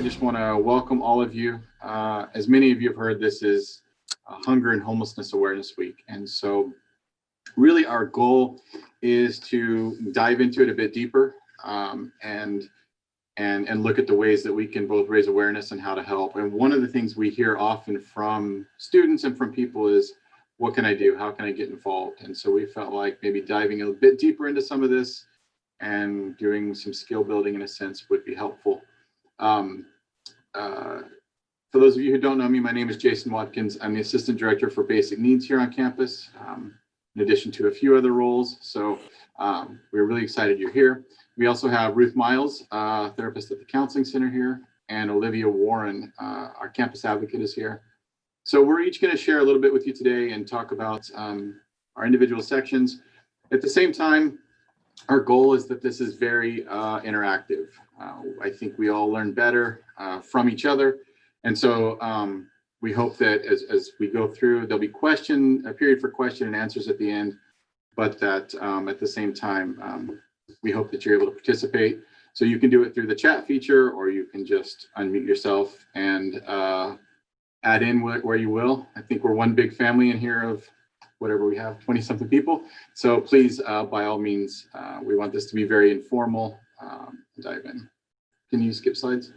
just want to welcome all of you. As many of you have heard, this is Hunger and Homelessness Awareness Week. And so really our goal is to dive into it a bit deeper and look at the ways that we can both raise awareness and how to help. And one of the things we hear often from students and from people is, what can I do? How can I get involved? And so we felt like maybe diving a bit deeper into some of this and doing some skill building in a sense would be helpful. For those of you who don't know me, my name is Jason Watkins. I'm the Assistant Director for Basic Needs here on campus, in addition to a few other roles. So we're really excited you're here. We also have Ruth Miles, therapist at the Counseling Center here, and Olivia Warren, our campus advocate, is here. So we're each going to share a little bit with you today and talk about our individual sections. At the same time, our goal is that this is very interactive. I think we all learn better from each other. And so we hope that as we go through, there'll be a period for question and answers at the end, but that at the same time, we hope that you're able to participate. So you can do it through the chat feature, or you can just unmute yourself and add in where you will. I think we're one big family in here of whatever we have, 20-something people. So please, by all means, we want this to be very informal. Dive in. Can you skip slides?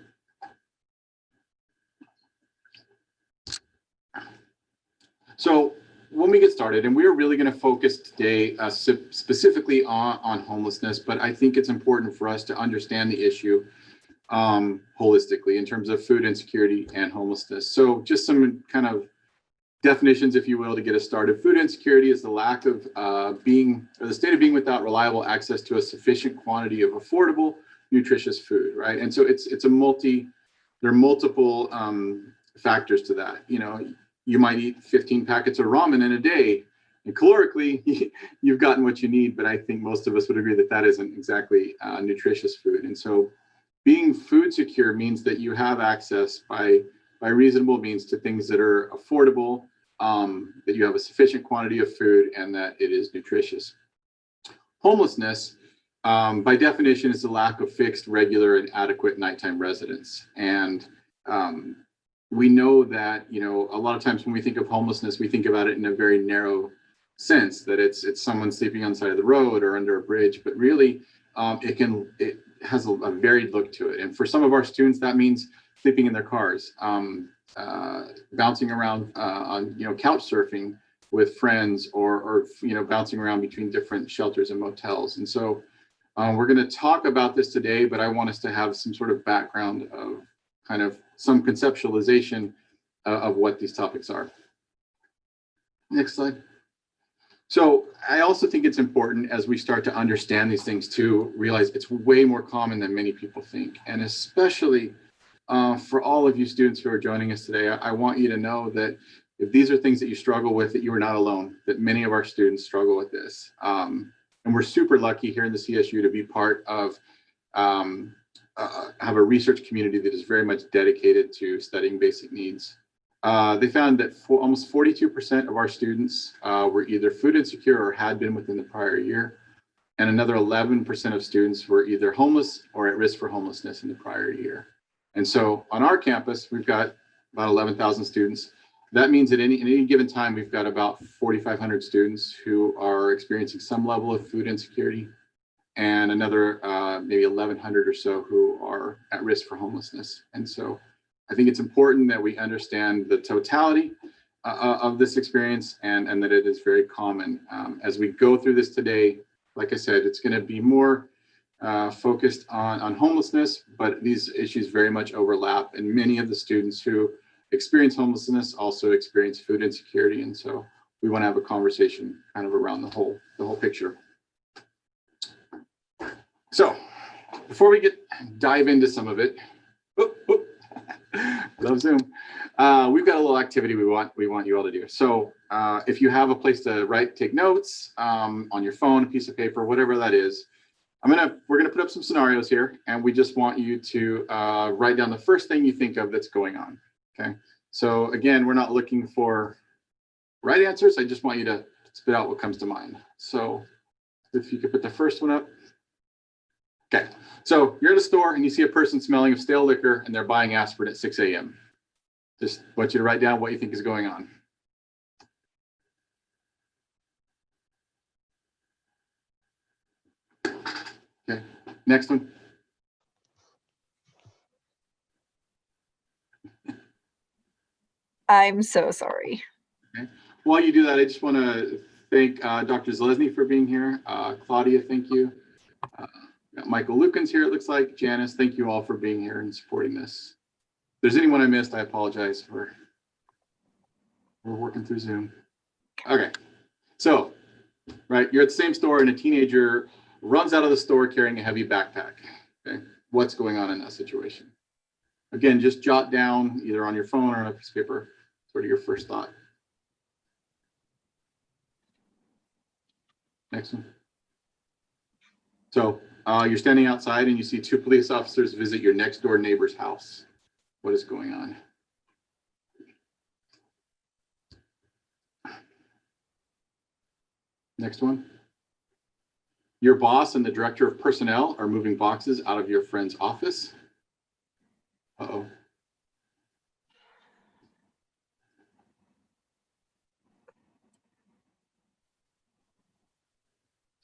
So when we get started, and we're really going to focus today specifically on homelessness, but I think it's important for us to understand the issue holistically in terms of food insecurity and homelessness. So just some kind of definitions, if you will, to get us started. Food insecurity is the lack of the state of being without reliable access to a sufficient quantity of affordable, nutritious food, right? And so there are multiple factors to that. You know, you might eat 15 packets of ramen in a day, and calorically, you've gotten what you need, but I think most of us would agree that that isn't exactly nutritious food. And so being food secure means that you have access by reasonable means to things that are affordable, that you have a sufficient quantity of food, and that it is nutritious. Homelessness, by definition, is the lack of fixed, regular, and adequate nighttime residence. And we know that, you know, a lot of times when we think of homelessness, we think about it in a very narrow sense, that it's someone sleeping on the side of the road or under a bridge, but really it has a varied look to it. And for some of our students, that means sleeping in their cars, bouncing around on, you know, couch surfing with friends, or you know, bouncing around between different shelters and motels. And so we're going to talk about this today, but I want us to have some sort of background of kind of some conceptualization of what these topics are. Next slide. So I also think it's important, as we start to understand these things, to realize it's way more common than many people think. And especially for all of you students who are joining us today, I want you to know that if these are things that you struggle with, that you are not alone, that many of our students struggle with this. And we're super lucky here in the CSU to be part of, have a research community that is very much dedicated to studying basic needs. They found that almost 42% of our students were either food insecure or had been within the prior year. And another 11% of students were either homeless or at risk for homelessness in the prior year. And so on our campus, we've got about 11,000 students. That means at any given time, we've got about 4,500 students who are experiencing some level of food insecurity, and another maybe 1,100 or so who are at risk for homelessness. And so I think it's important that we understand the totality of this experience, and that it is very common. As we go through this today, like I said, it's going to be more focused on homelessness, but these issues very much overlap, and many of the students who experience homelessness also experience food insecurity. And so we want to have a conversation kind of around the whole picture. So before we dive into some of it, love Zoom. We've got a little activity we want you all to do. So if you have a place to take notes on your phone, a piece of paper, whatever that is, we're gonna put up some scenarios here, and we just want you to write down the first thing you think of that's going on. Okay. So again, we're not looking for right answers. I just want you to spit out what comes to mind. So if you could put the first one up. Okay. So you're at a store and you see a person smelling of stale liquor and they're buying aspirin at 6 a.m. Just want you to write down what you think is going on. Okay, next one. I'm so sorry. Okay. While you do that, I just want to thank Dr. Zalesny for being here. Claudia, thank you. Michael Lukens here, it looks like. Janice, thank you all for being here and supporting this. If there's anyone I missed, I apologize. We're working through Zoom. Okay, so, right, you're at the same store and a teenager runs out of the store carrying a heavy backpack. Okay, what's going on in that situation? Again, just jot down either on your phone or on a piece of paper, sort of your first thought. Next one. So you're standing outside and you see two police officers visit your next door neighbor's house. What is going on? Next one. Your boss and the director of personnel are moving boxes out of your friend's office. Uh-oh.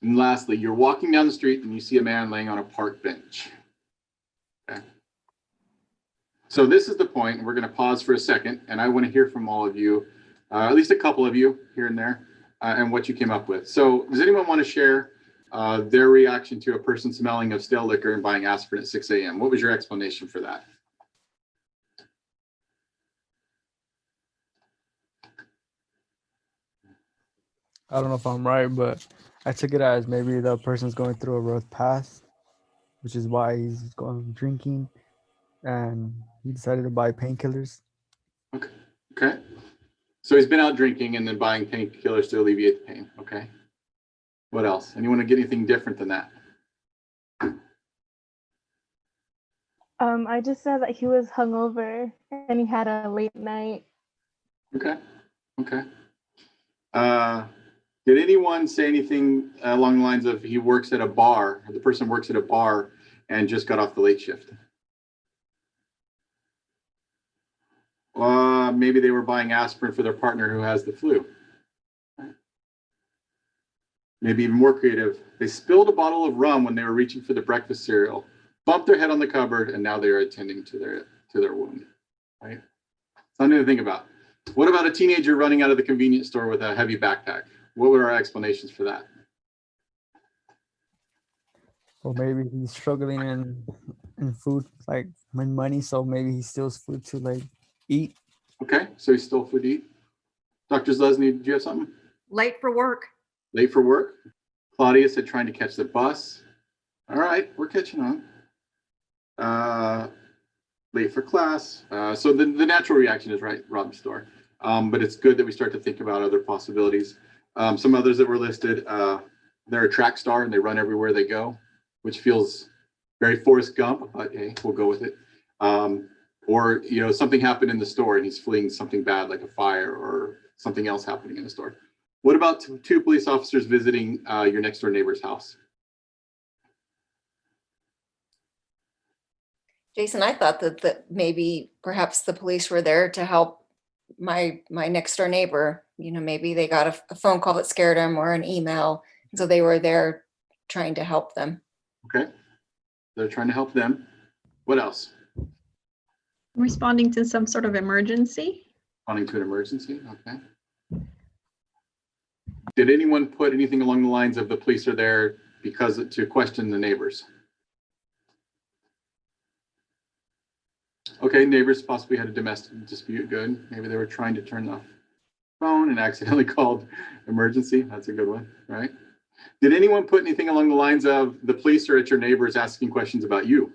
And lastly, you're walking down the street and you see a man laying on a park bench. Okay. So this is the point, and we're going to pause for a second, and I want to hear from all of you, at least a couple of you here and there, and what you came up with. So does anyone want to share their reaction to a person smelling of stale liquor and buying aspirin at 6 a.m.? What was your explanation for that? I don't know if I'm right, but I took it as maybe the person's going through a rough path, which is why he's going drinking, and he decided to buy painkillers. Okay. Okay. So he's been out drinking and then buying painkillers to alleviate the pain. Okay. What else? Anyone want to get anything different than that? I just said that he was hungover and he had a late night. Okay. Okay. Did anyone say anything along the lines of he works at a bar, or the person works at a bar and just got off the late shift? Maybe they were buying aspirin for their partner who has the flu. Maybe even more creative, they spilled a bottle of rum when they were reaching for the breakfast cereal, bumped their head on the cupboard, and now they are attending to their wound. Right? Something to think about. What about a teenager running out of the convenience store with a heavy backpack? What were our explanations for that? Or maybe he's struggling in food, like money, so maybe he steals food to like eat. Okay, so he stole food to eat. Dr. Zalesny, did you have something? Late for work. Late for work. Claudia said trying to catch the bus. All right, we're catching on. Late for class. So the natural reaction is right, rob the store. But it's good that we start to think about other possibilities. Some others that were listed, they're a track star and they run everywhere they go, which feels very Forrest Gump, but hey, we'll go with it. Or, something happened in the store and he's fleeing something bad like a fire or something else happening in the store. What about two police officers visiting your next door neighbor's house? Jason, I thought that maybe perhaps the police were there to help my next door neighbor. Maybe they got a phone call that scared them or an email. So they were there trying to help them. Okay. They're trying to help them. What else? Responding to some sort of emergency. Responding to an emergency. Okay. Did anyone put anything along the lines of the police are there because to question the neighbors? Okay, neighbors possibly had a domestic dispute. Good. Maybe they were trying to turn the phone and accidentally called emergency. That's a good one, right? Did anyone put anything along the lines of the police are at your neighbors asking questions about you?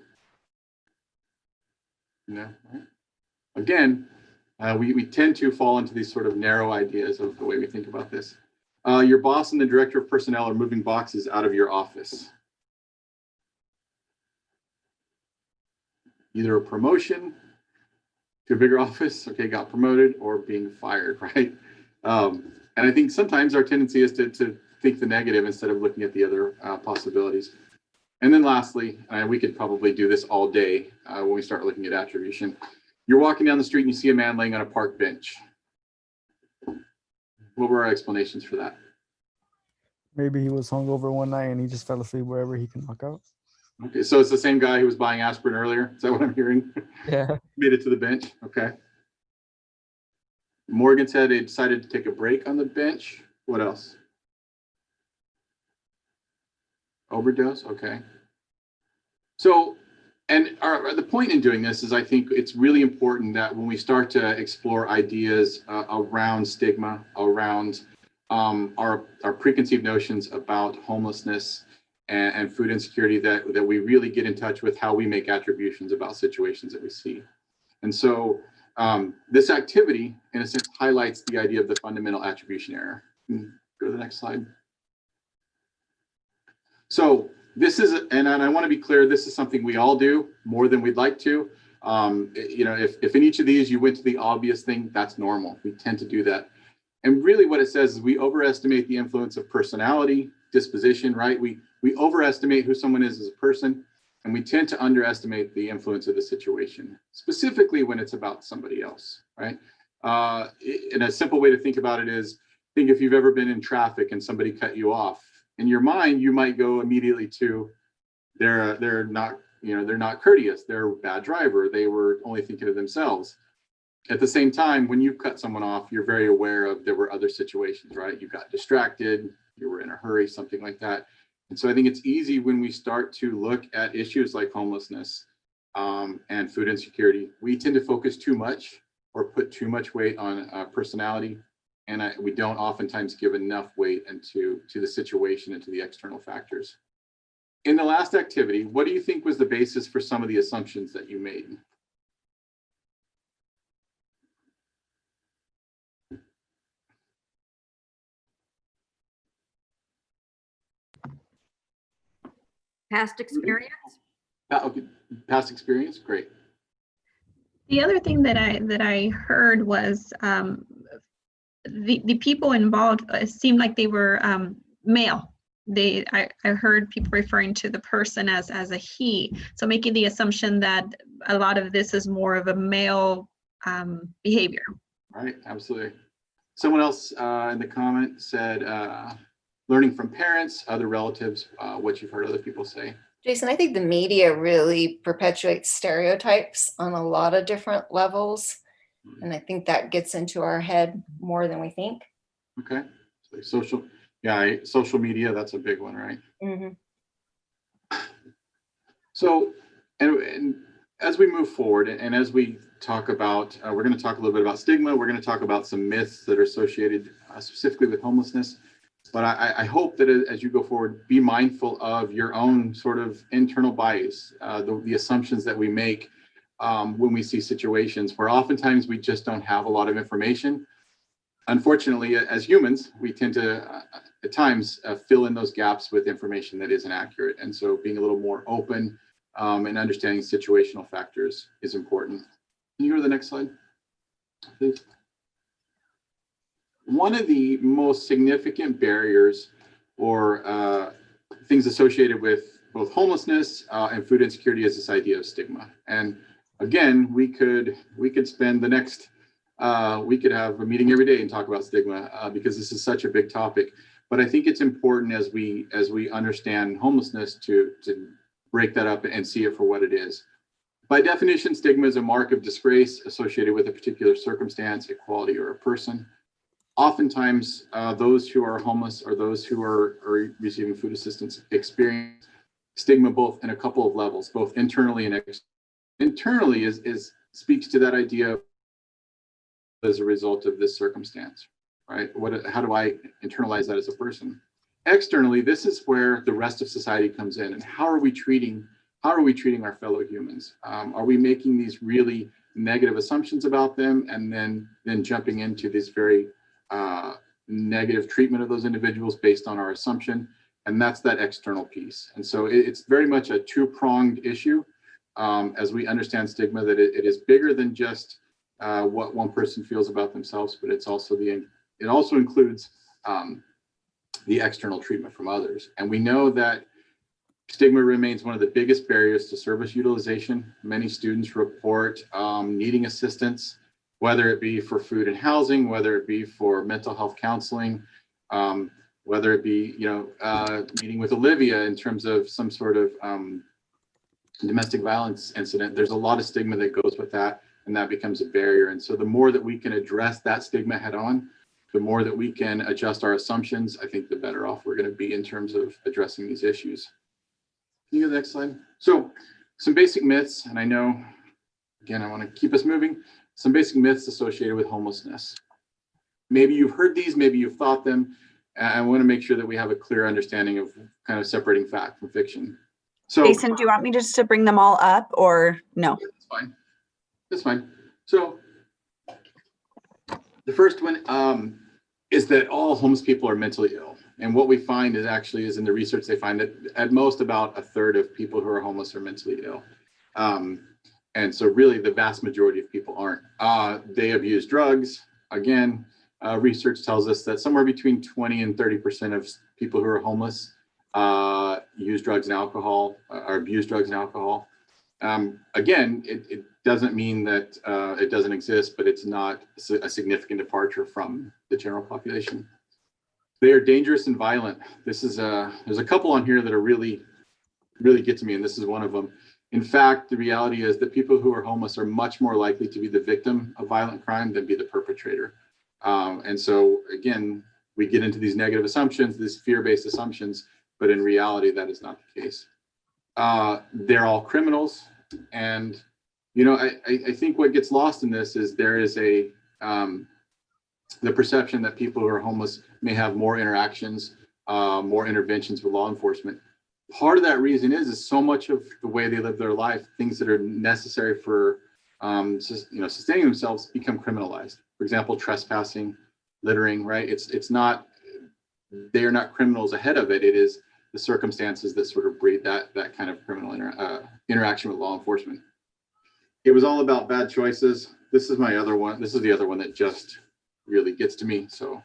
No. Right? Again, we tend to fall into these sort of narrow ideas of the way we think about this. Your boss and the director of personnel are moving boxes out of your office. Either a promotion to a bigger office, okay, got promoted, or being fired, right? And I think sometimes our tendency is to think the negative instead of looking at the other possibilities. And then lastly, we could probably do this all day when we start looking at attribution. You're walking down the street and you see a man laying on a park bench. What were our explanations for that? Maybe he was hungover one night and he just fell asleep wherever he can knock out. Okay, so it's the same guy who was buying aspirin earlier. Is that what I'm hearing? Yeah. Made it to the bench. Okay. Morgan said they decided to take a break on the bench. What else? Overdose. Okay. So, and the point in doing this is I think it's really important that when we start to explore ideas around stigma, around our preconceived notions about homelessness and food insecurity, that we really get in touch with how we make attributions about situations that we see. And so this activity, in a sense, highlights the idea of the fundamental attribution error. Go to the next slide. So this is, and I want to be clear, this is something we all do more than we'd like to. You know, if in each of these you went to the obvious thing, that's normal. We tend to do that. And really what it says is we overestimate the influence of personality, disposition, right? We overestimate who someone is as a person, and we tend to underestimate the influence of the situation, specifically when it's about somebody else, right? And a simple way to think about it is, think if you've ever been in traffic and somebody cut you off. In your mind, you might go immediately to they're not, you know, they're not courteous, they're a bad driver, they were only thinking of themselves. At the same time, when you cut someone off, you're very aware of there were other situations, right? You got distracted, you were in a hurry, something like that. And so I think it's easy when we start to look at issues like homelessness and food insecurity, we tend to focus too much or put too much weight on personality. And we don't oftentimes give enough weight into the situation and to the external factors. In the last activity, what do you think was the basis for some of the assumptions that you made? Past experience? Okay. Past experience, great. The other thing that I heard was the people involved seemed like they were male. I heard people referring to the person as a he, so making the assumption that a lot of this is more of a male behavior. Right, absolutely. Someone else in the comment said learning from parents, other relatives, what you've heard other people say. Jason, I think the media really perpetuates stereotypes on a lot of different levels. And I think that gets into our head more than we think. Okay. So social media, that's a big one, right? Mm-hmm. So, and as we move forward and as we talk about, we're going to talk a little bit about stigma. We're going to talk about some myths that are associated specifically with homelessness. But I hope that as you go forward, be mindful of your own sort of internal bias, the assumptions that we make when we see situations where oftentimes we just don't have a lot of information. Unfortunately, as humans, we tend to, at times, fill in those gaps with information that isn't accurate. And so being a little more open and understanding situational factors is important. Can you go to the next slide, please? One of the most significant barriers or things associated with both homelessness and food insecurity is this idea of stigma. And again, we could spend the next, we could have a meeting every day and talk about stigma because this is such a big topic. But I think it's important as we understand homelessness to break that up and see it for what it is. By definition, stigma is a mark of disgrace associated with a particular circumstance, equality, or a person. Oftentimes, those who are homeless or those who are receiving food assistance experience stigma both in a couple of levels, both internally and externally. Internally speaks to that idea as a result of this circumstance, right? How do I internalize that as a person? Externally, this is where the rest of society comes in, and how are we treating our fellow humans? Are we making these really negative assumptions about them and then jumping into this very negative treatment of those individuals based on our assumption? And that's that external piece. And so it's very much a two-pronged issue as we understand stigma, that it is bigger than just what one person feels about themselves, but it also includes the external treatment from others. And we know that Stigma remains one of the biggest barriers to service utilization. Many students report needing assistance, whether it be for food and housing, whether it be for mental health counseling, whether it be, meeting with Olivia in terms of some sort of domestic violence incident. There's a lot of stigma that goes with that, and that becomes a barrier. And so the more that we can address that stigma head on, the more that we can adjust our assumptions, I think the better off we're going to be in terms of addressing these issues. Can you go to the next slide? So some basic myths, and I know, again, I want to keep us moving. Some basic myths associated with homelessness. Maybe you've heard these, maybe you've thought them. I want to make sure that we have a clear understanding of kind of separating fact from fiction. So, Jason, do you want me just to bring them all up or no? that's fine. That's fine. So the first one is that all homeless people are mentally ill. And what we find is in the research, they find that at most about a third of people who are homeless are mentally ill. And so really the vast majority of people aren't. They abuse drugs. Again, research tells us that somewhere between 20 and 30% of people who are homeless use drugs and alcohol or abuse drugs and alcohol. Again, it doesn't mean that it doesn't exist, but it's not a significant departure from the general population. They are dangerous and violent. There's a couple on here that are really get to me, and this is one of them. In fact, the reality is that people who are homeless are much more likely to be the victim of violent crime than be the perpetrator. And so again, we get into these negative assumptions, these fear-based assumptions, but in reality, that is not the case. They're all criminals. And, I think what gets lost in this is there is the perception that people who are homeless may have more interactions, more interventions with law enforcement. Part of that reason is so much of the way they live their life, things that are necessary for sustaining themselves become criminalized. For example, trespassing, littering, right? It's not, they are not criminals ahead of it. It is the circumstances that sort of breed that kind of criminal interaction with law enforcement. It was all about bad choices. This is my other one. This is the other one that just really gets to me. So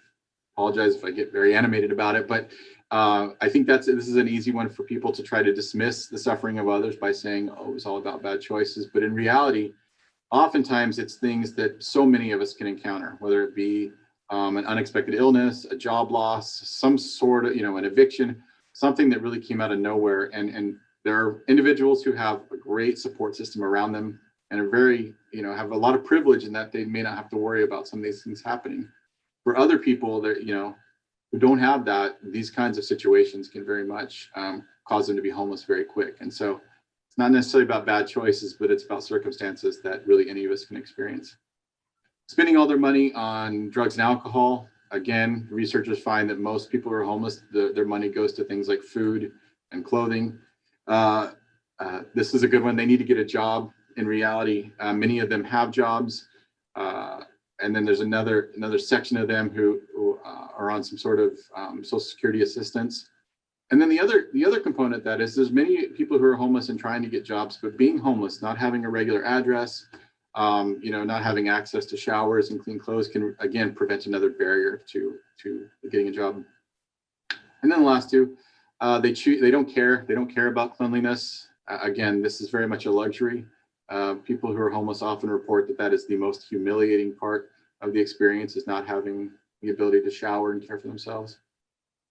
apologize if I get very animated about it, but I think this is an easy one for people to try to dismiss the suffering of others by saying, oh, it was all about bad choices. But in reality, oftentimes it's things that so many of us can encounter, whether it be an unexpected illness, a job loss, some sort of, an eviction, something that really came out of nowhere. And there are individuals who have a great support system around them and are very, have a lot of privilege in that they may not have to worry about some of these things happening. For other people that, who don't have that, these kinds of situations can very much cause them to be homeless very quick. And so it's not necessarily about bad choices, but it's about circumstances that really any of us can experience. Spending all their money on drugs and alcohol. Again, researchers find that most people who are homeless, their money goes to things like food and clothing. This is a good one. They need to get a job. In reality, many of them have jobs. And then there's another section of them who are on some sort of Social Security assistance. And then the other component that is there's many people who are homeless and trying to get jobs, but being homeless, not having a regular address, not having access to showers and clean clothes can again prevent another barrier to getting a job. And then the last two, they don't care. They don't care about cleanliness. Again, this is very much a luxury. People who are homeless often report that is the most humiliating part of the experience, is not having the ability to shower and care for themselves.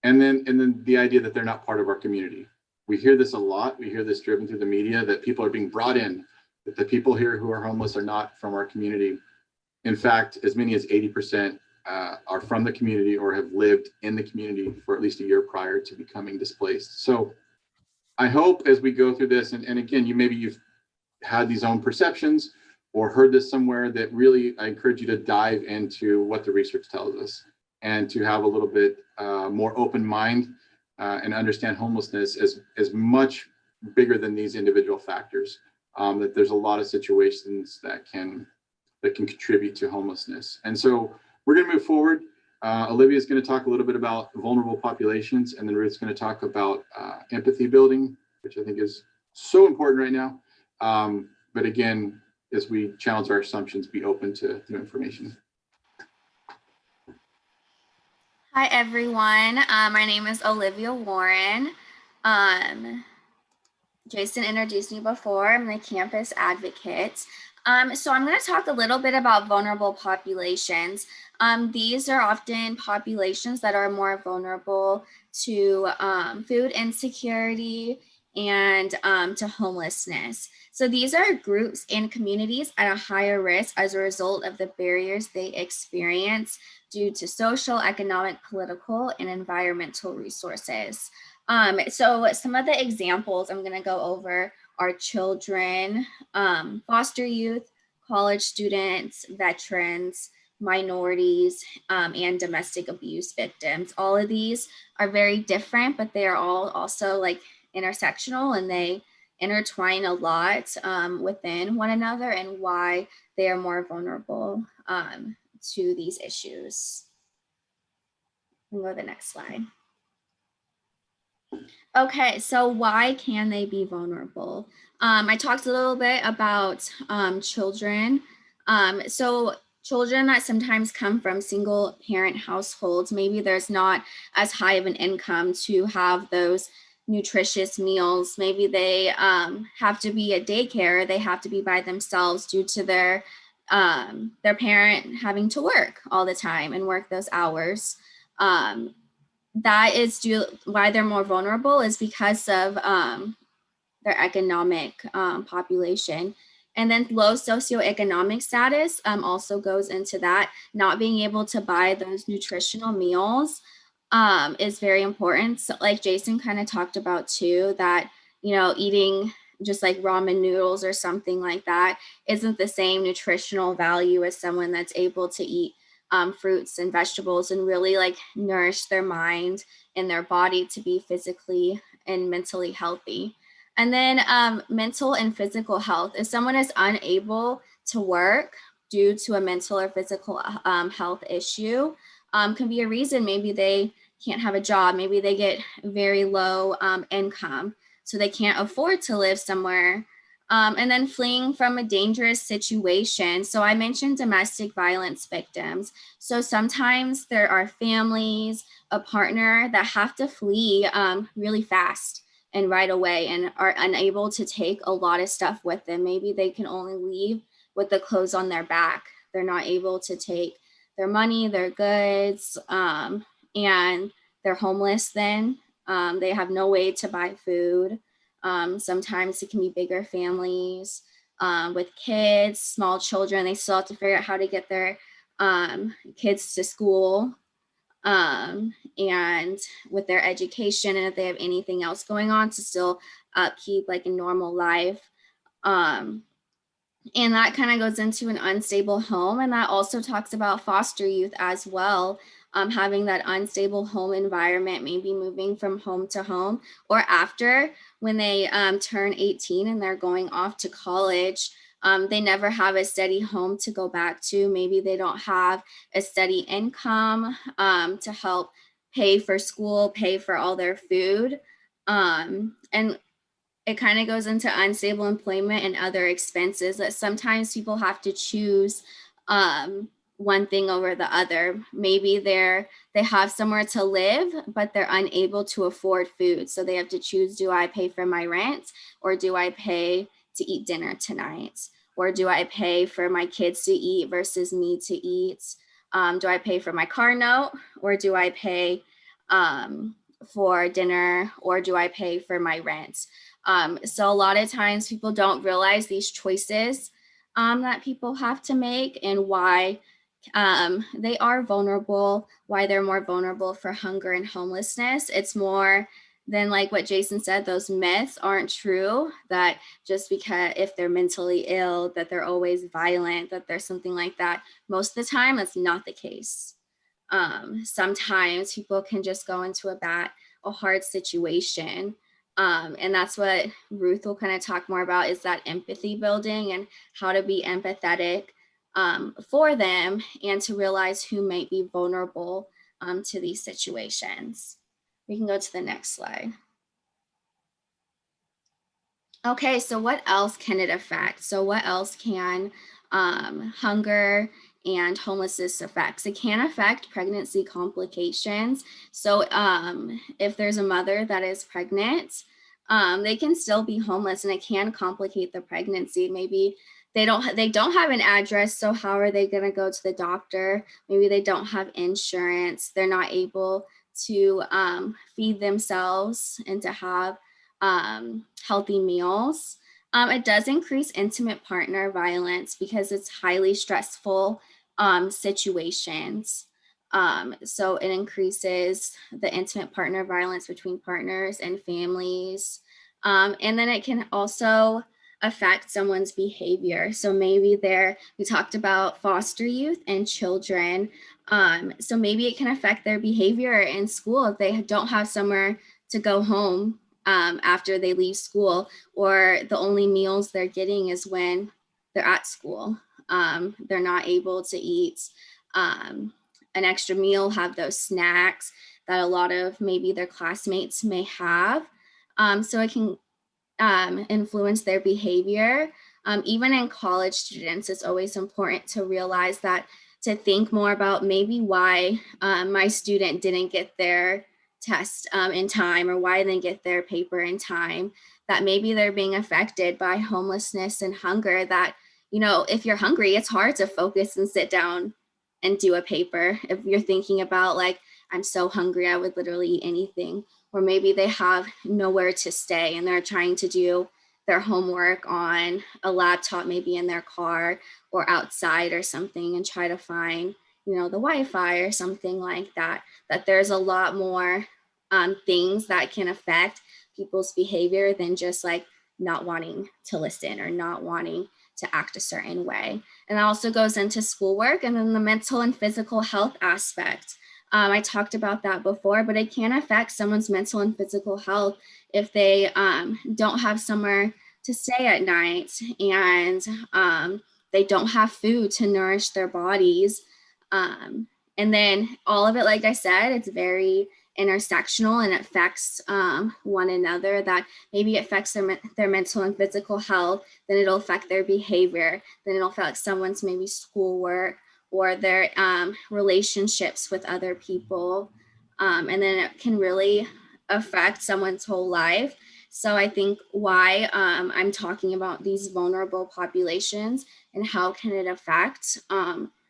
And then the idea that they're not part of our community. We hear this a lot. We hear this driven through the media that people are being brought in, that the people here who are homeless are not from our community. In fact, as many as 80% are from the community or have lived in the community for at least a year prior to becoming displaced. So I hope as we go through this, and again, you've had these own perceptions or heard this somewhere, that really I encourage you to dive into what the research tells us and to have a little bit more open mind and understand homelessness as much bigger than these individual factors. That there's a lot of situations that can contribute to homelessness. And so we're going to move forward. Olivia is going to talk a little bit about vulnerable populations, and then Ruth's going to talk about empathy building, which I think is so important right now. But again, as we challenge our assumptions, be open to new information. Hi, everyone. My name is Olivia Warren. Jason introduced me before. I'm the campus advocate. So I'm going to talk a little bit about vulnerable populations. These are often populations that are more vulnerable to food insecurity and to homelessness. So these are groups and communities at a higher risk as a result of the barriers they experience due to social, economic, political, and environmental resources. So some of the examples I'm going to go over are children, foster youth, college students, veterans, minorities, and domestic abuse victims. All of these are very different, but they are all also like intersectional, and they intertwine a lot within one another and why they are more vulnerable to these issues. We'll go to the next slide. Okay, so why can they be vulnerable? I talked a little bit about children. So children that sometimes come from single parent households, maybe there's not as high of an income to have those nutritious meals. Maybe they have to be at daycare, they have to be by themselves due to their parent having to work all the time and work those hours. That is why they're more vulnerable is because of their economic population. And then low socioeconomic status also goes into that. Not being able to buy those nutritional meals is very important. So like Jason kind of talked about too, that, you know, eating just like ramen noodles or something like that isn't the same nutritional value as someone that's able to eat fruits and vegetables and really like nourish their mind and their body to be physically and mentally healthy. And then mental and physical health. If someone is unable to work due to a mental or physical health issue, can be a reason. Maybe they can't have a job. Maybe they get very low income, so they can't afford to live somewhere. And then fleeing from a dangerous situation. So I mentioned domestic violence victims. So sometimes there are families, a partner that have to flee really fast and right away and are unable to take a lot of stuff with them. Maybe they can only leave with the clothes on their back. They're not able to take their money, their goods, and they're homeless then. They have no way to buy food. Sometimes it can be bigger families with kids, small children. They still have to figure out how to get their kids to school and with their education, and if they have anything else going on to still keep like a normal life. And that kind of goes into an unstable home. And that also talks about foster youth as well. Having that unstable home environment, maybe moving from home to home, or after when they turn 18 and they're going off to college, they never have a steady home to go back to. Maybe they don't have a steady income to help pay for school, pay for all their food. And it kind of goes into unstable employment and other expenses that sometimes people have to choose one thing over the other. Maybe they have somewhere to live, but they're unable to afford food. So they have to choose, do I pay for my rent, or do I pay to eat dinner tonight? Or do I pay for my kids to eat versus me to eat? Do I pay for my car note, or do I pay for dinner, or do I pay for my rent? So a lot of times people don't realize these choices that people have to make and why they are vulnerable, why they're more vulnerable for hunger and homelessness. It's more than like what Jason said, those myths aren't true, that just because if they're mentally ill, that they're always violent, that there's something like that. Most of the time, that's not the case. Sometimes people can just go into a hard situation. And that's what Ruth will kind of talk more about, is that empathy building and how to be empathetic for them and to realize who might be vulnerable to these situations. We can go to the next slide. Okay, so what else can it affect? So what else can hunger and homelessness affects? It can affect pregnancy complications. So if there's a mother that is pregnant, they can still be homeless, and it can complicate the pregnancy. Maybe they don't have an address, so how are they going to go to the doctor? Maybe they don't have insurance. They're not able to feed themselves and to have healthy meals. It does increase intimate partner violence because it's highly stressful situations. So it increases the intimate partner violence between partners and families. And then it can also affect someone's behavior. So maybe we talked about foster youth and children. So maybe it can affect their behavior in school if they don't have somewhere to go home after they leave school, or the only meals they're getting is when they're at school. They're not able to eat an extra meal, have those snacks that a lot of maybe their classmates may have. So it can influence their behavior. Even in college students, it's always important to realize that, to think more about maybe why my student didn't get their test in time, or why they didn't get their paper in time, that maybe they're being affected by homelessness and hunger. That, you know, if you're hungry, it's hard to focus and sit down and do a paper. If you're thinking about like, I'm so hungry, I would literally eat anything. Or maybe they have nowhere to stay and they're trying to do their homework on a laptop, maybe in their car or outside or something, and try to find, you know, the Wi-Fi or something like that. That there's a lot more things that can affect people's behavior than just like not wanting to listen or not wanting to act a certain way. And that also goes into schoolwork, and then the mental and physical health aspect. I talked about that before, but it can affect someone's mental and physical health if they don't have somewhere to stay at night, and they don't have food to nourish their bodies. And then all of it, like I said, it's very intersectional and affects one another. That maybe it affects their mental and physical health, then it'll affect their behavior, then it'll affect someone's maybe schoolwork or their relationships with other people. And then it can really affect someone's whole life. So I think why I'm talking about these vulnerable populations and how can it affect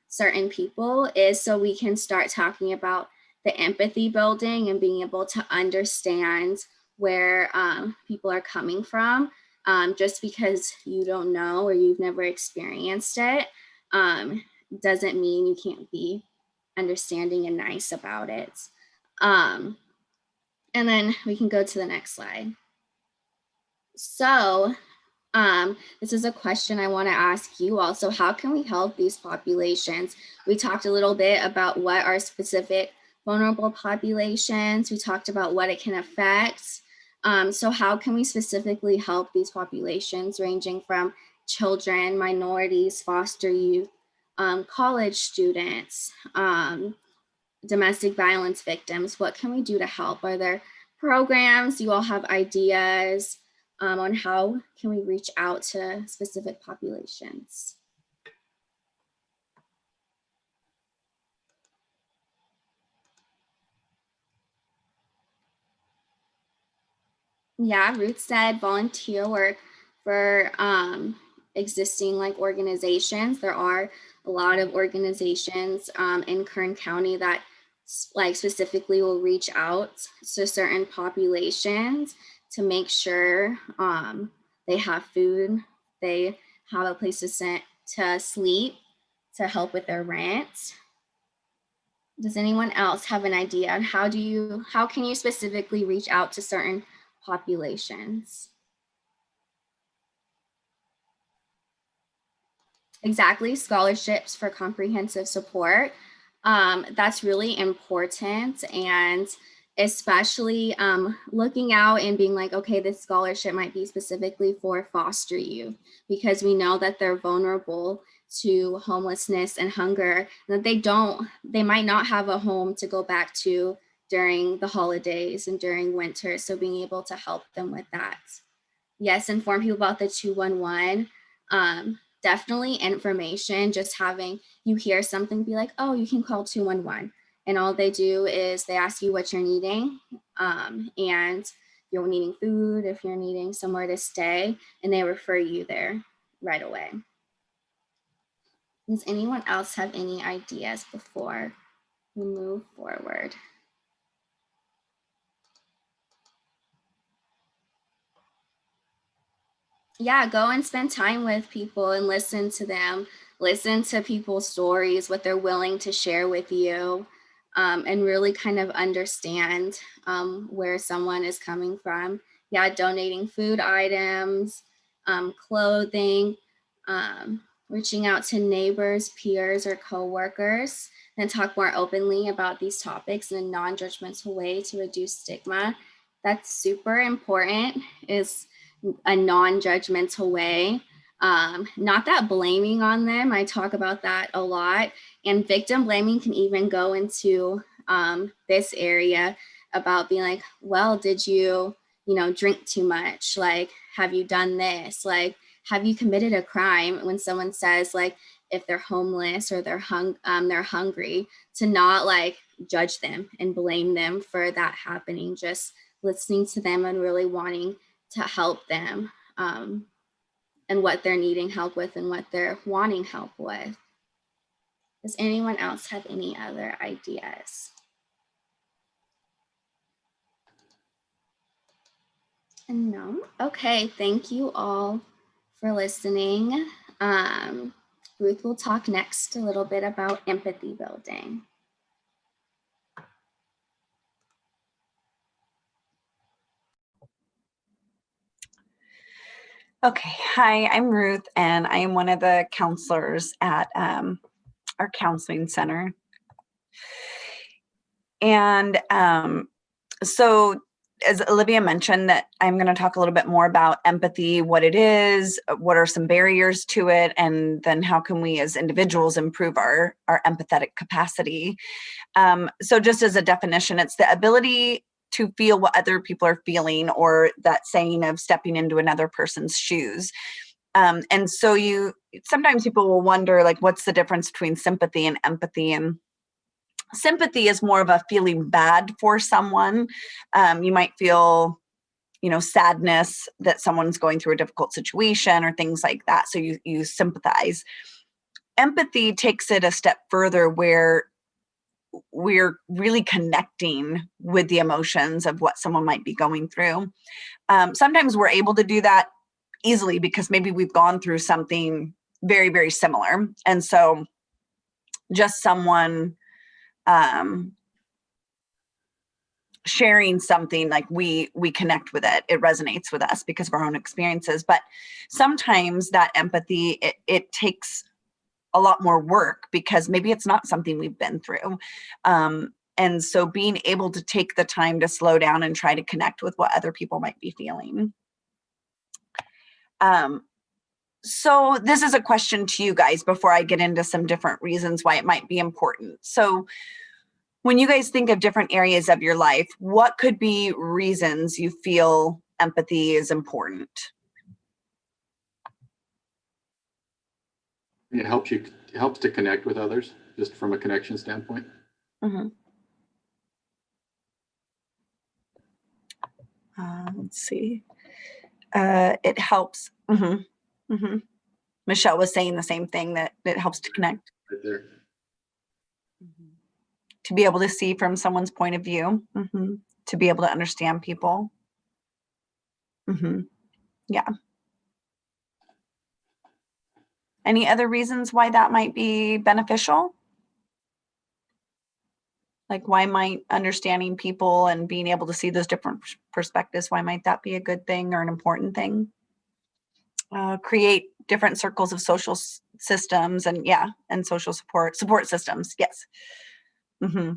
certain people is so we can start talking about the empathy building and being able to understand where people are coming from. Just because you don't know or you've never experienced it doesn't mean you can't be understanding and nice about it. And then we can go to the next slide. So this is a question I want to ask you all. So how can we help these populations? We talked a little bit about what are specific vulnerable populations. We talked about what it can affect. So how can we specifically help these populations, ranging from children, minorities, foster youth, college students, domestic violence victims? What can we do to help? Are there programs? You all have ideas on how can we reach out to specific populations? Yeah, Ruth said volunteer work for existing like organizations. There are a lot of organizations in Kern County that like specifically will reach out to certain populations to make sure they have food, they have a place to sleep, to help with their rent. Does anyone else have an idea on how can you specifically reach out to certain populations? Exactly, scholarships for comprehensive support. That's really important, and especially looking out and being like, okay, this scholarship might be specifically for foster youth because we know that they're vulnerable to homelessness and hunger, and that they might not have a home to go back to during the holidays and during winter. So being able to help them with that. Yes, inform people about the 211. Definitely information, just having you hear something, be like, oh, you can call 211. And all they do is they ask you what you're needing. And you're needing food, if you're needing somewhere to stay, and they refer you there right away. Does anyone else have any ideas before we move forward? Yeah, go and spend time with people and listen to them. Listen to people's stories, what they're willing to share with you, and really kind of understand where someone is coming from. Yeah, donating food items, clothing, reaching out to neighbors, peers, or coworkers, and talk more openly about these topics in a non-judgmental way to reduce stigma. That's super important, is a non-judgmental way. Not that blaming on them. I talk about that a lot. And victim blaming can even go into this area about being like, well, did you drink too much? Like, have you done this? Like, have you committed a crime? When someone says, like, if they're homeless or they're hungry, to not like judge them and blame them for that happening, just listening to them and really wanting to help them and what they're needing help with and what they're wanting help with. Does anyone else have any other ideas? No? Okay, thank you all for listening. Ruth will talk next a little bit about empathy building. Okay, hi, I'm Ruth, and I am one of the counselors at our counseling center. And so as Olivia mentioned, that I'm going to talk a little bit more about empathy, what it is, what are some barriers to it, and then how can we as individuals improve our empathetic capacity. So just as a definition, it's the ability to feel what other people are feeling, or that saying of stepping into another person's shoes. And so sometimes people will wonder, like, what's the difference between sympathy and empathy? And sympathy is more of a feeling bad for someone. You might feel, sadness that someone's going through a difficult situation or things like that. So you sympathize. Empathy takes it a step further, where we're really connecting with the emotions of what someone might be going through. Sometimes we're able to do that easily because maybe we've gone through something very, very similar. And so just someone sharing something, like we connect with it, it resonates with us because of our own experiences. But sometimes that empathy, it takes a lot more work because maybe it's not something we've been through. And so being able to take the time to slow down and try to connect with what other people might be feeling. So this is a question to you guys before I get into some different reasons why it might be important. So when you guys think of different areas of your life, what could be reasons you feel empathy is important? It helps to connect with others, just from a connection standpoint. Mm-hmm. Let's see. It helps. Mm-hmm. Mm-hmm. Michelle was saying the same thing, that it helps to connect. Right there. Mm-hmm. To be able to see from someone's point of view, mm-hmm. To be able to understand people. Mm-hmm. Yeah. Any other reasons why that might be beneficial? Like, why might understanding people and being able to see those different perspectives, why might that be a good thing or an important thing? Create different circles of social systems and social support systems. Yes. Mm-hmm.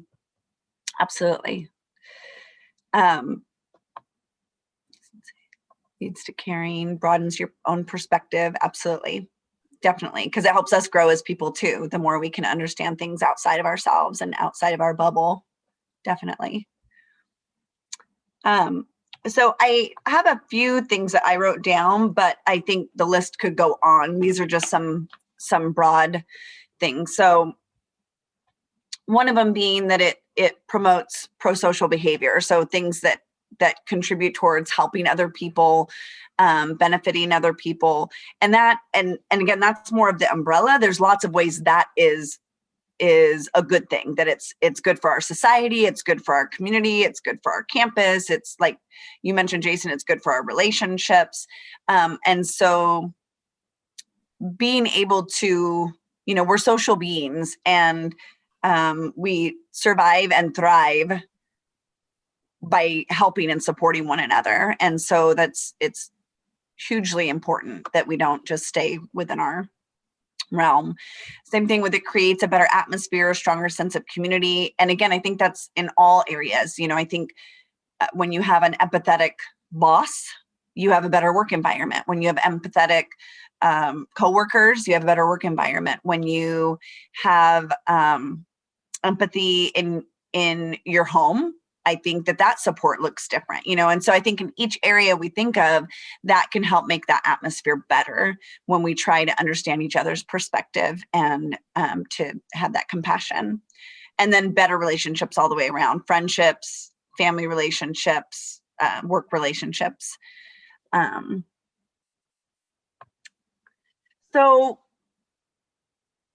Absolutely. Leads to caring, broadens your own perspective. Absolutely. Definitely. Because it helps us grow as people too. The more we can understand things outside of ourselves and outside of our bubble. Definitely. So I have a few things that I wrote down, but I think the list could go on. These are just some broad things. So one of them being that it promotes pro-social behavior. So things that that contribute towards helping other people, benefiting other people. And that, and again, that's more of the umbrella. There's lots of ways that is a good thing, that it's good for our society, it's good for our community, it's good for our campus. It's like you mentioned, Jason, it's good for our relationships. And so being able to, we're social beings, and we survive and thrive by helping and supporting one another. And so it's hugely important that we don't just stay within our realm. Same thing with, it creates a better atmosphere, a stronger sense of community. And again, I think that's in all areas. I think when you have an empathetic boss, you have a better work environment. When you have empathetic coworkers, you have a better work environment. When you have empathy in your home, I think that support looks different, and so I think in each area we think of, that can help make that atmosphere better when we try to understand each other's perspective and to have that compassion. And then better relationships all the way around: friendships, family relationships, work relationships. So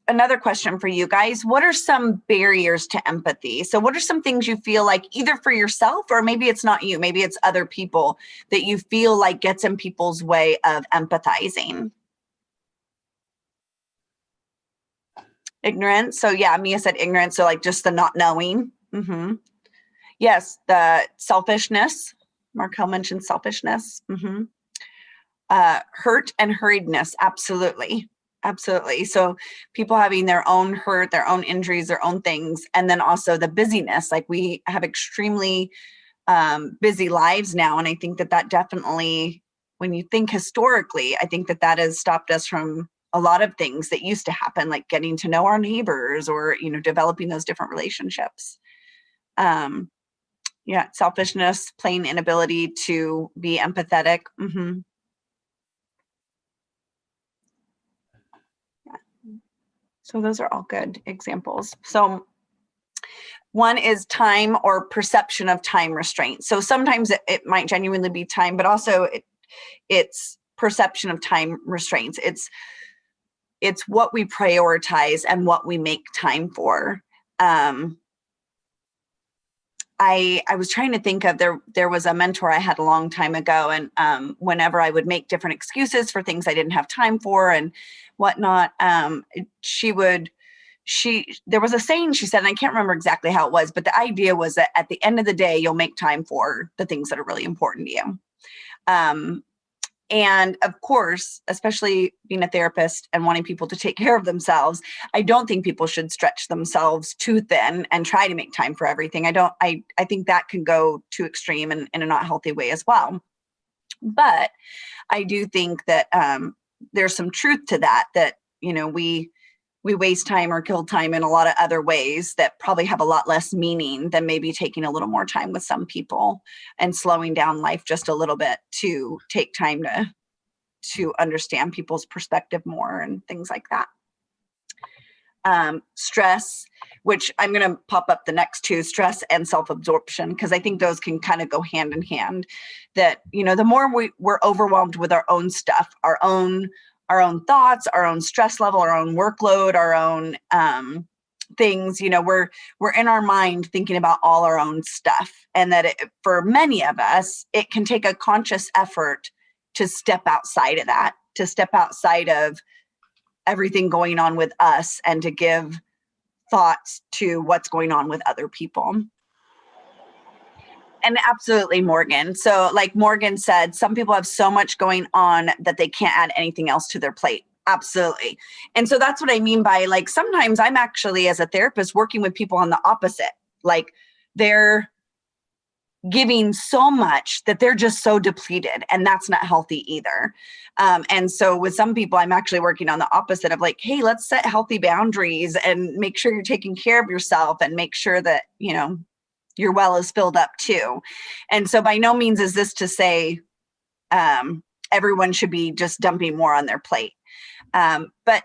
another question for you guys: what are some barriers to empathy? So what are some things you feel like, either for yourself, or maybe it's not you, maybe it's other people, that you feel like gets in people's way of empathizing? Ignorance. So yeah, Mia said ignorance. So like just the not knowing. Mm-hmm. Yes, the selfishness. Markel mentioned selfishness. Mm-hmm. Hurt and hurriedness. Absolutely. Absolutely. So people having their own hurt, their own injuries, their own things. And then also the busyness. Like, we have extremely busy lives now. And I think that definitely, when you think historically, I think that has stopped us from a lot of things that used to happen, like getting to know our neighbors, or, developing those different relationships. Yeah, selfishness, plain inability to be empathetic. Mm-hmm. So those are all good examples. So one is time or perception of time restraint. So sometimes it might genuinely be time, but also it's perception of time restraints. It's what we prioritize and what we make time for. I was trying to think of, there was a mentor I had a long time ago, and whenever I would make different excuses for things I didn't have time for and whatnot, there was a saying she said, and I can't remember exactly how it was, but the idea was that at the end of the day, you'll make time for the things that are really important to you. And of course, especially being a therapist and wanting people to take care of themselves, I don't think people should stretch themselves too thin and try to make time for everything. I think that can go too extreme and in a not healthy way as well. But I do think that there's some truth to that, we waste time or kill time in a lot of other ways that probably have a lot less meaning than maybe taking a little more time with some people and slowing down life just a little bit to take time to understand people's perspective more and things like that. Stress, which I'm going to pop up the next two: stress and self-absorption, because I think those can kind of go hand in hand. That, the more we're overwhelmed with our own stuff, our own thoughts, our own stress level, our own workload, our own things, we're in our mind thinking about all our own stuff. And that for many of us, it can take a conscious effort to step outside of that, to step outside of everything going on with us and to give thoughts to what's going on with other people. And absolutely, Morgan. So like Morgan said, some people have so much going on that they can't add anything else to their plate. Absolutely. And so that's what I mean by, like, sometimes I'm actually, as a therapist, working with people on the opposite. Like, they're giving so much that they're just so depleted, and that's not healthy either. And so with some people, I'm actually working on the opposite of, like, hey, let's set healthy boundaries and make sure you're taking care of yourself and make sure that, your well is filled up too. And so by no means is this to say everyone should be just dumping more on their plate. But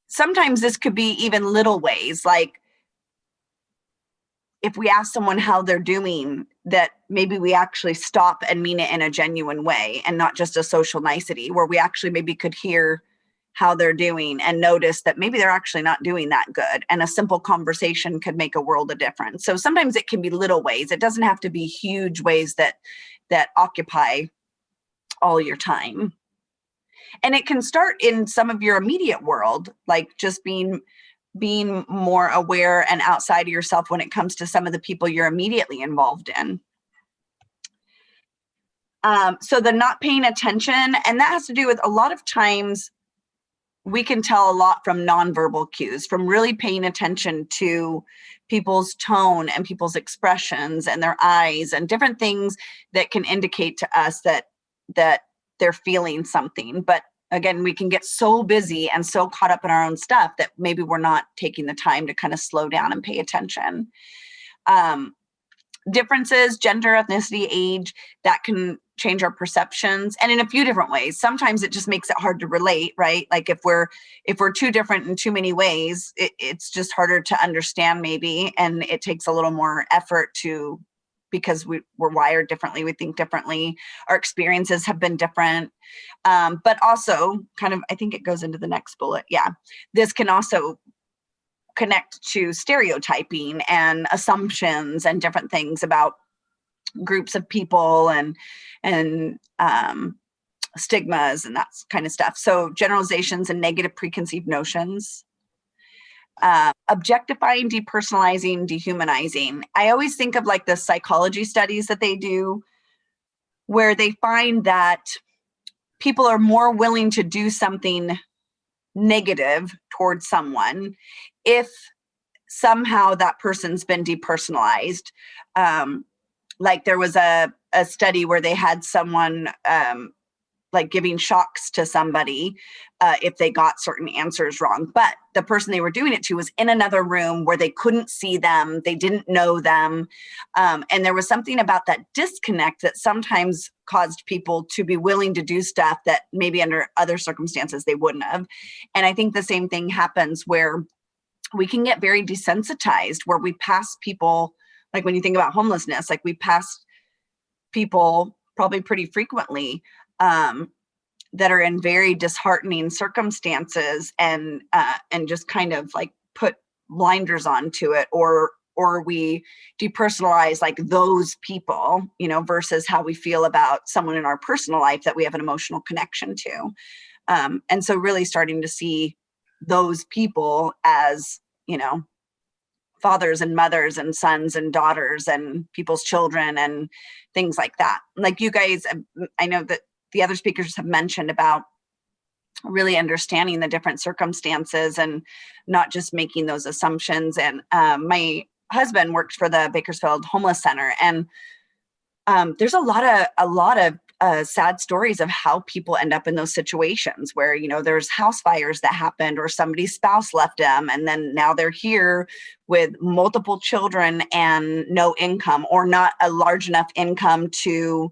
sometimes this could be even little ways, like if we ask someone how they're doing, that maybe we actually stop and mean it in a genuine way and not just a social nicety, where we actually maybe could hear how they're doing and notice that maybe they're actually not doing that good. And a simple conversation could make a world of difference. So sometimes it can be little ways. It doesn't have to be huge ways that occupy all your time. And it can start in some of your immediate world, like just being more aware and outside of yourself when it comes to some of the people you're immediately involved in. So the not paying attention, and that has to do with a lot of times we can tell a lot from nonverbal cues, from really paying attention to people's tone and people's expressions and their eyes and different things that can indicate to us that they're feeling something. But again, we can get so busy and so caught up in our own stuff that maybe we're not taking the time to kind of slow down and pay attention. Differences, gender, ethnicity, age, that can change our perceptions, and in a few different ways. Sometimes it just makes it hard to relate, right? Like if we're too different in too many ways, it's just harder to understand maybe, and it takes a little more effort because we're wired differently, we think differently, our experiences have been different. But also kind of, I think it goes into the next bullet. Yeah, this can also connect to stereotyping and assumptions and different things about groups of people and stigmas and that kind of stuff. So generalizations and negative preconceived notions. Objectifying, depersonalizing, dehumanizing. I always think of like the psychology studies that they do, where they find that people are more willing to do something negative towards someone if somehow that person's been depersonalized. Like there was a study where they had someone like giving shocks to somebody if they got certain answers wrong. But the person they were doing it to was in another room where they couldn't see them, they didn't know them. And there was something about that disconnect that sometimes caused people to be willing to do stuff that maybe under other circumstances they wouldn't have. And I think the same thing happens where we can get very desensitized, where we pass people, like when you think about homelessness, like we pass people probably pretty frequently that are in very disheartening circumstances and just kind of like put blinders onto it, or we depersonalize like those people, you know, versus how we feel about someone in our personal life that we have an emotional connection to. And so really starting to see those people as, you know, fathers and mothers and sons and daughters and people's children and things like that. Like you guys, I know that the other speakers have mentioned about really understanding the different circumstances and not just making those assumptions. And my husband worked for the Bakersfield Homeless Center, and there's a lot of sad stories of how people end up in those situations where, you know, there's house fires that happened or somebody's spouse left them, and then now they're here with multiple children and no income, or not a large enough income to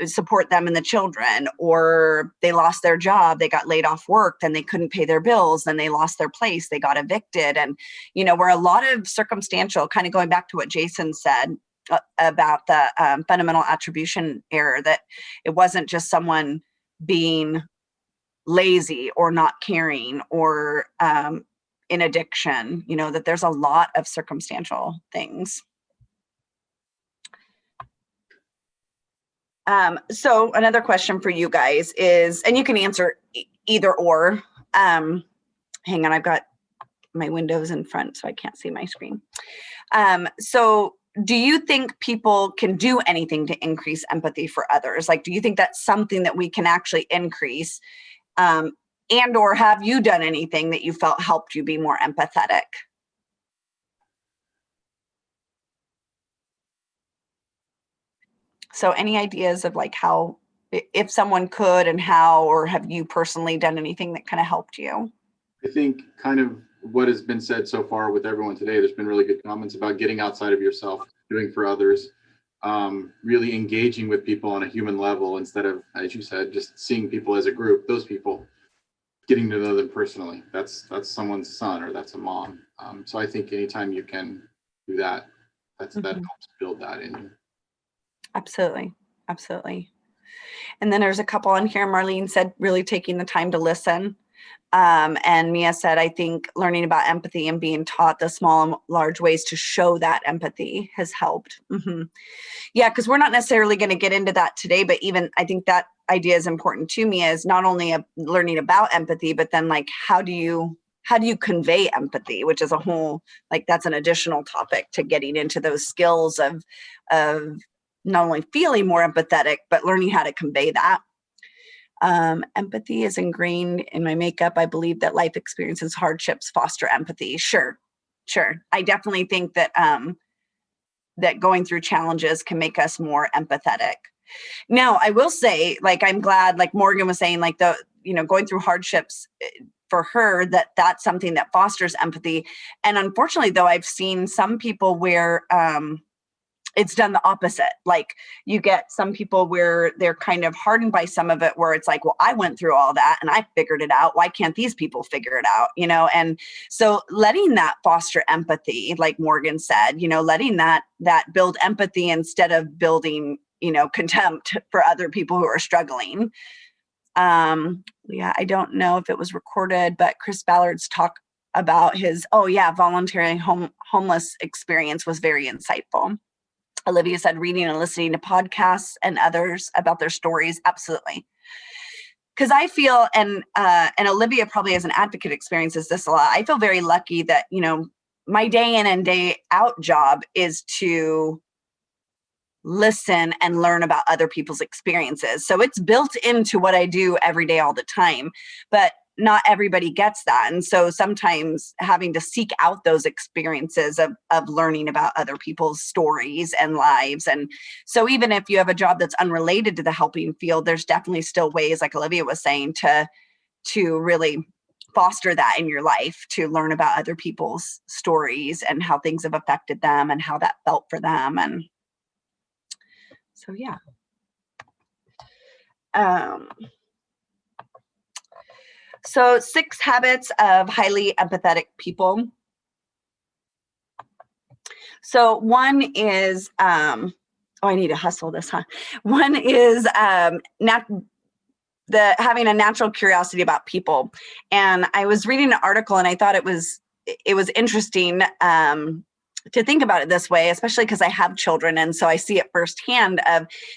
support them and the children, or they lost their job, they got laid off work, then they couldn't pay their bills, then they lost their place, they got evicted. And, you know, we're a lot of circumstantial, kind of going back to what Jason said about the fundamental attribution error, that it wasn't just someone being lazy or not caring or in addiction, you know, that there's a lot of circumstantial things. So another question for you guys is, and you can answer either or, hang on, I've got my windows in front so I can't see my screen. So do you think people can do anything to increase empathy for others? Like, do you think that's something that we can actually increase? And or have you done anything that you felt helped you be more empathetic? So any ideas of like how, if someone could, and how, or have you personally done anything that kind of helped you? I think kind of what has been said so far with everyone today, there's been really good comments about getting outside of yourself, doing for others, really engaging with people on a human level instead of, as you said, just seeing people as a group, those people, getting to know them personally. That's someone's son or that's a mom. So I think anytime you can do that, that Mhm. helps build that in you. Absolutely. Absolutely. And then there's a couple on here. Marlene said, really taking the time to listen. And Mia said, I think learning about empathy and being taught the small and large ways to show that empathy has helped. Yeah, because we're not necessarily going to get into that today, but even I think that idea is important to me, is not only learning about empathy, but then like how do you convey empathy, which is a whole, like that's an additional topic to getting into those skills of not only feeling more empathetic, but learning how to convey that. Empathy is ingrained in my makeup. I believe that life experiences, hardships foster empathy. Sure. I definitely think that that going through challenges can make us more empathetic. Now, I will say, like, I'm glad, like Morgan was saying, like going through hardships for her, that's something that fosters empathy. And unfortunately, though, I've seen some people where it's done the opposite. Like you get some people where they're kind of hardened by some of it, where it's like, well, I went through all that and I figured it out. Why can't these people figure it out? And so letting that foster empathy, like Morgan said, letting that build empathy instead of building, contempt for other people who are struggling. Yeah, I don't know if it was recorded, but Chris Ballard's talk about his, voluntary homeless experience was very insightful. Olivia said reading and listening to podcasts and others about their stories. Absolutely. Because I feel, and Olivia probably as an advocate experiences this a lot. I feel very lucky that, my day in and day out job is to listen and learn about other people's experiences. So it's built into what I do every day, all the time, but not everybody gets that. And so sometimes having to seek out those experiences of learning about other people's stories and lives. And so even if you have a job that's unrelated to the helping field, there's definitely still ways, like Olivia was saying, to really foster that in your life, to learn about other people's stories and how things have affected them and how that felt for them. And so, yeah. So 6 habits of highly empathetic people. So one is, I need to hustle this, huh? One is having a natural curiosity about people. And I was reading an article and I thought it was interesting to think about it this way, especially because I have children. And so I see it firsthand.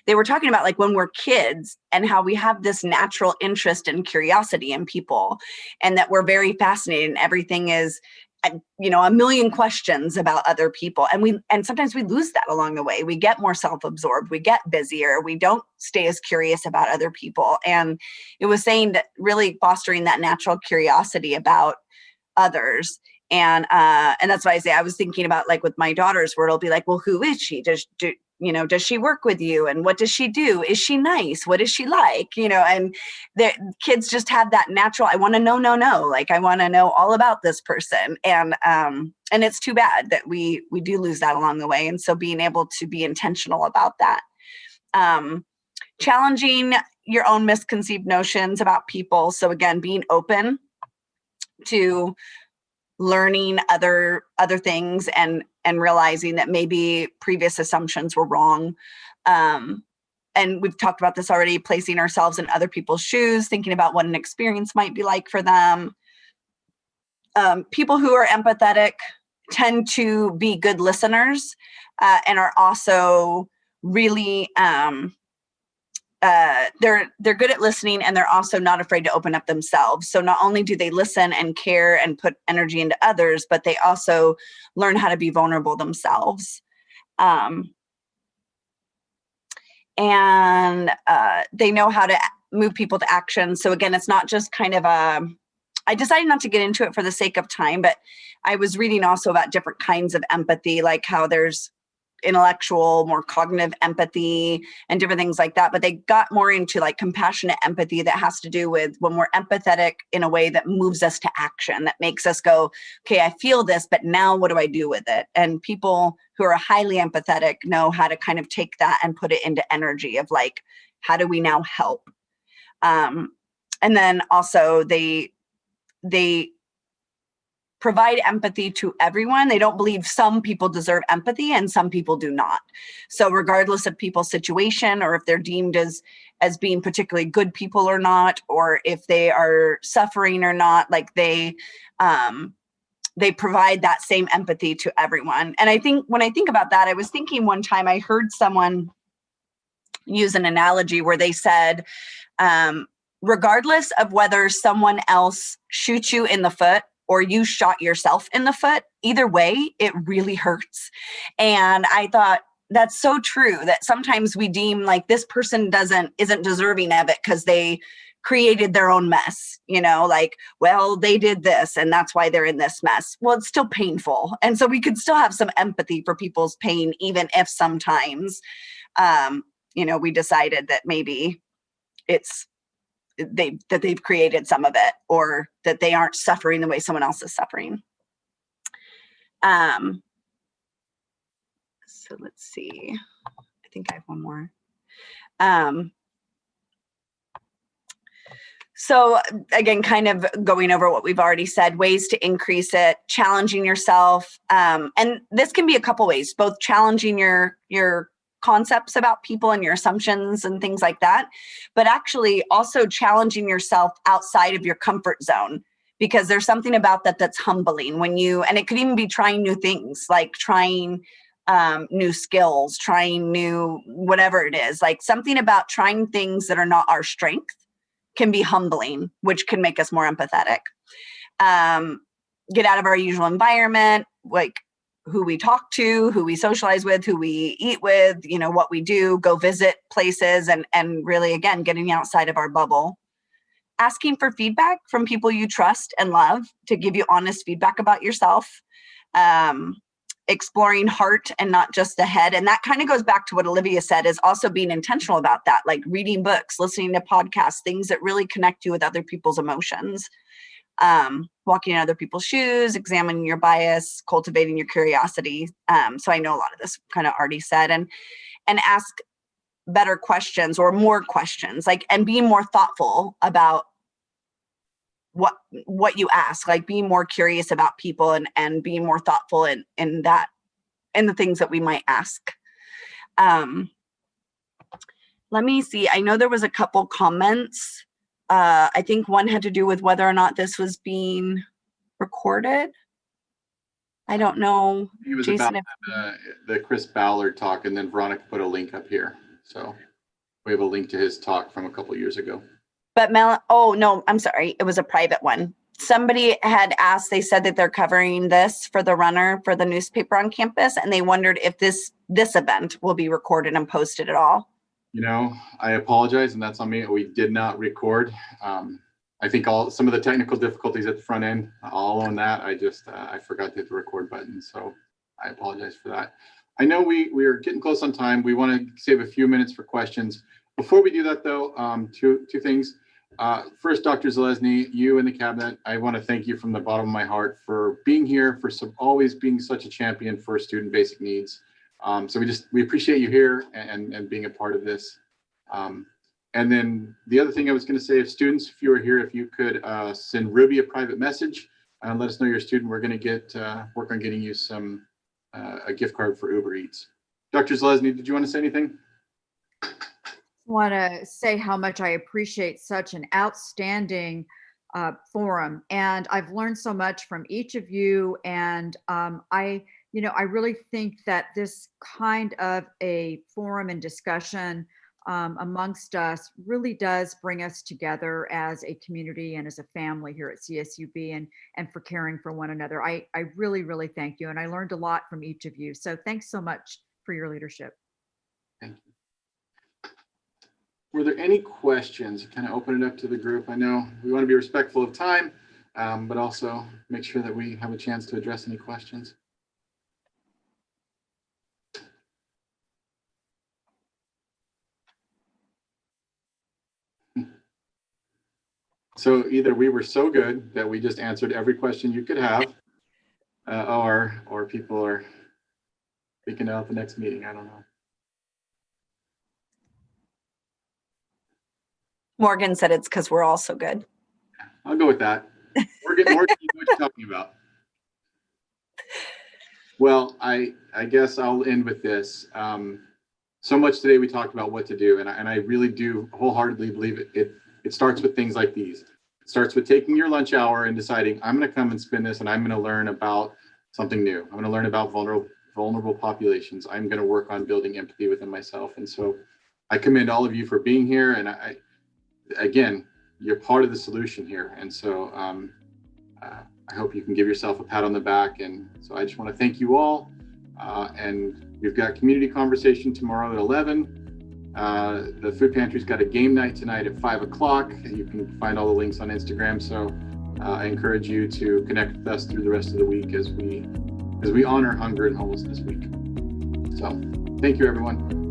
They were talking about like when we're kids and how we have this natural interest and curiosity in people, and that we're very fascinated and everything is, a million questions about other people. And sometimes we lose that along the way. We get more self-absorbed, we get busier, we don't stay as curious about other people. And it was saying that really fostering that natural curiosity about others. And that's why I say I was thinking about like with my daughters, where it'll be like, well, who is she? Does she work with you? And what does she do? Is she nice? What is she like? And the kids just have that natural, I want to know, like I want to know all about this person. And it's too bad that we do lose that along the way. And so being able to be intentional about that, challenging your own misconceived notions about people. So again, being open to learning other things and realizing that maybe previous assumptions were wrong. And we've talked about this already, placing ourselves in other people's shoes, thinking about what an experience might be like for them. People who are empathetic tend to be good listeners and are also really, they're good at listening, and they're also not afraid to open up themselves. So not only do they listen and care and put energy into others, but they also learn how to be vulnerable themselves. And they know how to move people to action. So again, it's not just kind of I decided not to get into it for the sake of time, but I was reading also about different kinds of empathy, like how there's intellectual, more cognitive empathy and different things like that. But they got more into like compassionate empathy that has to do with when we're empathetic in a way that moves us to action, that makes us go, okay, I feel this, but now what do I do with it? And people who are highly empathetic know how to kind of take that and put it into energy of like, how do we now help? And then also they provide empathy to everyone. They don't believe some people deserve empathy and some people do not. So regardless of people's situation, or if they're deemed as being particularly good people or not, or if they are suffering or not, like they provide that same empathy to everyone. And I think when I think about that, I was thinking one time I heard someone use an analogy where they said, regardless of whether someone else shoots you in the foot or you shot yourself in the foot, either way, it really hurts. And I thought, that's so true, that sometimes we deem like this person isn't deserving of it because they created their own mess, like, well, they did this and that's why they're in this mess. Well, it's still painful. And so we could still have some empathy for people's pain, even if sometimes, we decided that maybe that they've created some of it, or that they aren't suffering the way someone else is suffering. So let's see. I think I have one more. So again, kind of going over what we've already said, ways to increase it, challenging yourself. And this can be a couple ways, both challenging your concepts about people and your assumptions and things like that, but actually also challenging yourself outside of your comfort zone, because there's something about that that's humbling and it could even be trying new things, like trying new skills, trying new, whatever it is, like something about trying things that are not our strength can be humbling, which can make us more empathetic. Get out of our usual environment, like who we talk to, who we socialize with, who we eat with, what we do, go visit places, and really, again, getting outside of our bubble. Asking for feedback from people you trust and love to give you honest feedback about yourself. Exploring heart and not just the head. And that kind of goes back to what Olivia said, is also being intentional about that, like reading books, listening to podcasts, things that really connect you with other people's emotions. Walking in other people's shoes, examining your bias, cultivating your curiosity. So I know a lot of this kind of already said, and ask better questions or more questions, like, and be more thoughtful about what you ask, like being more curious about people and being more thoughtful in the things that we might ask. Let me see. I know there was a couple comments. I think one had to do with whether or not this was being recorded. I don't know. It was Jason, about the Chris Ballard talk, and then Veronica put a link up here. So we have a link to his talk from a couple years ago. But oh no, I'm sorry. It was a private one. Somebody had asked, they said that they're covering this for the runner for the newspaper on campus, and they wondered if this event will be recorded and posted at all. I apologize, and that's on me. We did not record. I think some of the technical difficulties at the front end, I'll own that. I forgot to hit the record button, so I apologize for that. I know we are getting close on time. We want to save a few minutes for questions. Before we do that, though, two things. First, Dr. Zalesny, you and the cabinet, I want to thank you from the bottom of my heart for being here, for always being such a champion for student basic needs. So we appreciate you here and being a part of this. And then the other thing I was going to say, if you are here, if you could send Ruby a private message and let us know you're a student, we're going to work on getting you a gift card for Uber Eats. Dr. Zalesny, did you want to say anything? Want to say how much I appreciate such an outstanding forum, and I've learned so much from each of you, and I really think that this kind of a forum and discussion amongst us really does bring us together as a community and as a family here at CSUB, and for caring for one another. I really, really thank you, and I learned a lot from each of you. So thanks so much for your leadership. Thank you. Were there any questions? Kind of open it up to the group. I know we want to be respectful of time, but also make sure that we have a chance to address any questions. So either we were so good that we just answered every question you could have, or people are speaking out the next meeting. I don't know. Morgan said it's because we're all so good. I'll go with that. Morgan, you know what you're talking about. Well, I guess I'll end with this. So much today we talked about what to do, and I really do wholeheartedly believe it starts with things like these. It starts with taking your lunch hour and deciding, I'm going to come and spend this, and I'm going to learn about something new. I'm going to learn about vulnerable populations. I'm going to work on building empathy within myself. And so I commend all of you for being here. And again, you're part of the solution here. And so I hope you can give yourself a pat on the back. And so I just want to thank you all. And we've got community conversation tomorrow at 11. The food pantry's got a game night tonight at 5 o'clock. You can find all the links on Instagram. So I encourage you to connect with us through the rest of the week as we honor Hunger and Homelessness Week. So thank you, everyone.